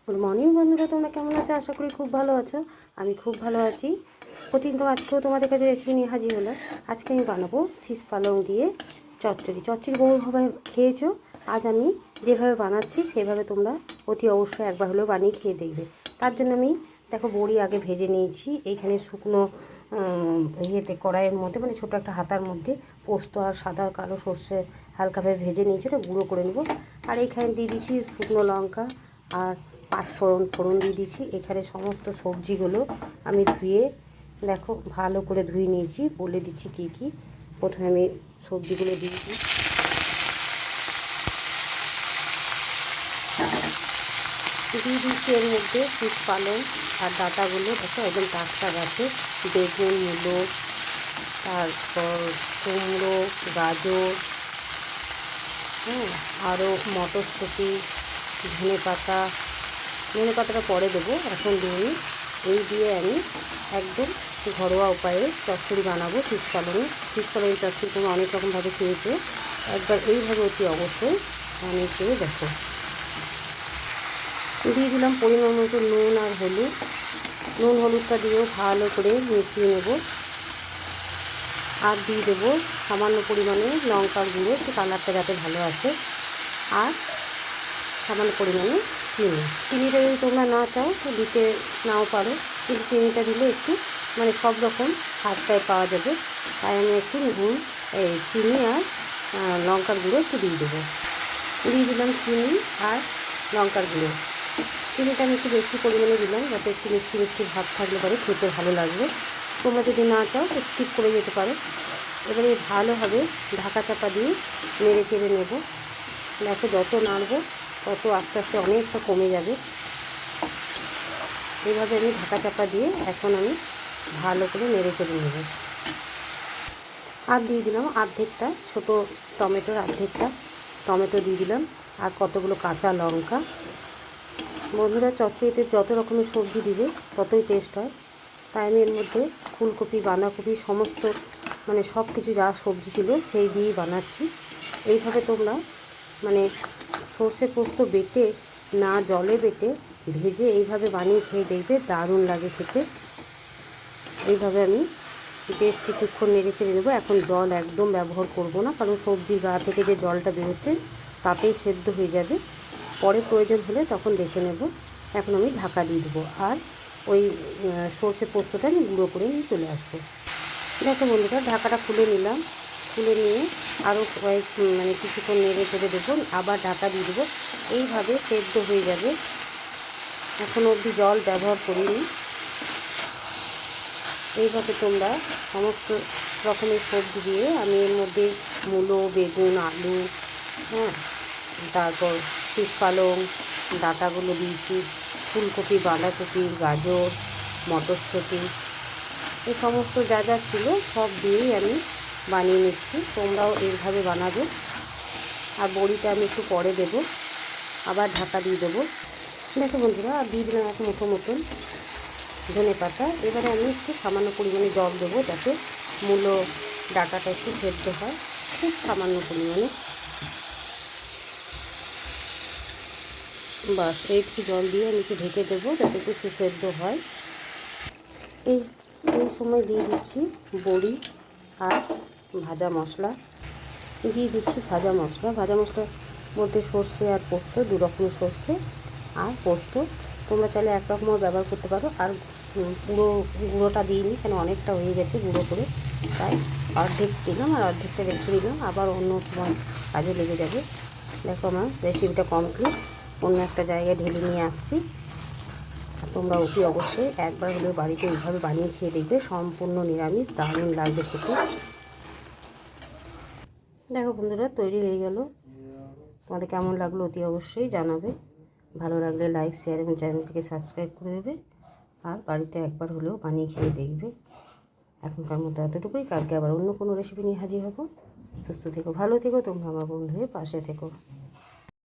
Good morning বন্ধুরা, তোমরা কেমন আছো? আশা করি খুব ভালো আছো। আমি খুব ভালো আছি। তো আজকেও তোমাদের কাছে রেসিপি নিয়ে হাজির হলাম। আজকে আমি বানাবো শীষ পালং দিয়ে চচ্চড়ি। চচ্চড়ি বহুভাবে খেয়েছো, আজ আমি যেভাবে বানাচ্ছি সেভাবে তোমরা অতি অবশ্যই একবার হলেও বানিয়ে খেয়ে দেখবে। তার জন্য আমি দেখো বড়ি আগে ভেজে নিয়েছি। এইখানে শুকনো ইয়েতে কড়াইয়ের মধ্যে মানে ছোটো একটা হাতার মধ্যে পোস্ত আর সাদা কালো সর্ষে হালকাভাবে ভেজে নিয়েছি, ওটা গুঁড়ো করে নেবো। আর এইখানে দিয়ে দিচ্ছি শুকনো লঙ্কা আর ফোড়ন দিয়ে দিচ্ছি। এখানে সমস্ত সবজিগুলো আমি ধুয়ে দেখো ভালো করে ধুয়ে নিয়েছি। বলে দিচ্ছি কী কী। প্রথমে আমি সবজিগুলো দিয়েছি, দিয়ে দিচ্ছি এর মধ্যে শীষ পালং আর ডাঁটাগুলো দেখো একদম টাটকা গাছে, বেগুন, মূলো, তারপর কুমড়ো, গাজর, হ্যাঁ, আরও মটরশুঁটি, ধনে পাতাটা পরে দেবো, এখন দিয়ে এই দিয়ে আমি একদম ঘরোয়া উপায়ে চচ্চড়ি বানাবো শীষ পালঙের চচ্চড়ি। তোমরা অনেক রকমভাবে খেয়েছো, একবার এইভাবে অতি অবশ্যই বানিয়ে খেয়ে দেখো। দিয়ে দিলাম পরিমাণ মতো নুন আর হলুদটা দিয়েও ভালো করে মিশিয়ে নেব। আর দিয়ে দেবো সামান্য পরিমাণে লঙ্কার গুঁড়ো, একটু কালারটা যাতে ভালো আসে, আর সামান্য পরিমাণে চিনিটা যদি তোমরা না চাও তো দিতে নাও পারো, কিন্তু চিনিটা দিলে একটু মানে সব রকম স্বাদটাই পাওয়া যাবে। তাই আমি একটু চিনি আর লঙ্কার গুঁড়ো একটু দিয়ে দিলাম চিনি আর লঙ্কার গুঁড়ো। চিনিটা আমি একটু বেশি পরিমাণে দিলাম, যাতে একটু মিষ্টি মিষ্টি ভাব থাকলে পরে খেতে ভালো লাগবে। তোমরা যদি না চাও তো স্কিপ করে যেতে পারো। এবারে ভালোভাবে ঢাকা চাপা দিয়ে নেড়ে চেড়ে নেব। দেখো যত নাড়বো তত আস্তে আস্তে অনেকটা কমে যাবে। এইভাবে আমি ঢাকা চাপা দিয়ে এখন আমি ভালো করে নেড়ে চেড়ে নেব। আর দিয়ে দিলাম অর্ধেকটা ছোটো টমেটো দিয়ে দিলাম, আর কতগুলো কাঁচা লঙ্কা। বন্ধুরা, চচ্চড়িতে যত রকমের সবজি দিবে ততই টেস্ট হয়। তাই আমি এর মধ্যে ফুলকপি, বাঁধাকপি সমস্ত মানে সব কিছু যা সবজি ছিল সেই দিয়েই বানাচ্ছি। এইভাবে তোমরা মানে সর্ষে পোস্ত বেটে না জলে বেটে ভেজে এইভাবে বানিয়ে খেয়ে দেখবে, দারুণ লাগে খেতে। এইভাবে আমি বেশ কিছুক্ষণ নেড়ে চেড়ে নেবো। এখন জল একদম ব্যবহার করব না, কারণ সবজির গা থেকে যে জলটা বেরোচ্ছে তাতেই সেদ্ধ হয়ে যাবে। পরে প্রয়োজন হলে তখন দেখে নেব। এখন আমি ঢাকা দিয়ে দেবো, আর ওই সর্ষে পোস্তটা আমি গুঁড়ো করে নিয়ে চলে আসবো। দেখো বন্ধুরা, ঢাকাটা খুলে নিলাম। খুলে নিয়ে আরও কিছুক্ষণ নেড়ে চেড়ে দেবো, আবার ঢাকা দিয়ে দেবো। এইভাবে সেদ্ধ হয়ে যাবে। এখনও অবধি জল ব্যবহার করিনি। এইভাবে তোমরা সমস্ত রকমের সবজি দিয়ে আমি এর মধ্যে মূলো, বেগুন, আলু, হ্যাঁ, তারপর শীষ পালং, ডাঁটাগুলো দিয়েছি, ফুলকপি, বাঁধাকপি, গাজর, মটরশুঁটি, এই সমস্ত যা যা ছিল সব দিয়েই আমি বানিয়ে নিচ্ছি। তোমরাও এইভাবে বানাবে। আর বড়িটা আমি একটু পরে দেবো, আবার ঢাকা দিয়ে দেবো। দেখো বন্ধুরা, আর দিয়ে দিলাম এক মুঠো মতন ধনে পাতা। এবারে আমি একটু সামান্য পরিমাণে জল দেবো, যাতে মূলো ডাঁটাটা একটু সেদ্ধ হয়, খুব সামান্য পরিমাণে। বাস একটু জল দিয়ে আমি একটু ঢেকে দেবো, যাতে একটু সুসেদ্ধ হয়। এই সময় দিয়ে দিচ্ছি বড়ি আর ভাজা মশলা। ভাজা মশলার মধ্যে সর্ষে আর পোস্ত, দু রকমের সর্ষে আর পোস্ত। তোমরা চাইলে এক রকমও ব্যবহার করতে পারো। আর পুরো গুঁড়োটা দিইনি, কেন অনেকটা হয়ে গেছে গুঁড়ো করে, তাই অর্ধেক দিলাম আর অর্ধেকটা রেখে দিলাম, আবার অন্য সময় কাজে লেগে যাবে। দেখো আমার রেসিপিটা কমপ্লিট, অন্য একটা জায়গায় ঢেলে নিয়ে আসছি। তোমরা অতি অবশ্যই একবার হলেও বাড়িতে এইভাবে বানিয়ে খেয়ে দেখবে, সম্পূর্ণ নিরামিষ, দারুণ লাগবে খেতে। দেখো বন্ধুরা, তৈরি হয়ে গেল। তোমাদের কেমন লাগলো অতি অবশ্যই জানাবে। ভালো লাগলে লাইক, শেয়ার এবং চ্যানেলটিকে সাবস্ক্রাইব করে দেবে। আর বাড়িতে একবার হলেও বানিয়ে খেয়ে দেখবে। এখনকার মতো এতটুকুই, কালকে আবার অন্য কোনো রেসিপি নিয়ে হাজির হব। সুস্থ থেকো, ভালো থেকো, তোমরা আমার বন্ধু হয়ে পাশে থেকো।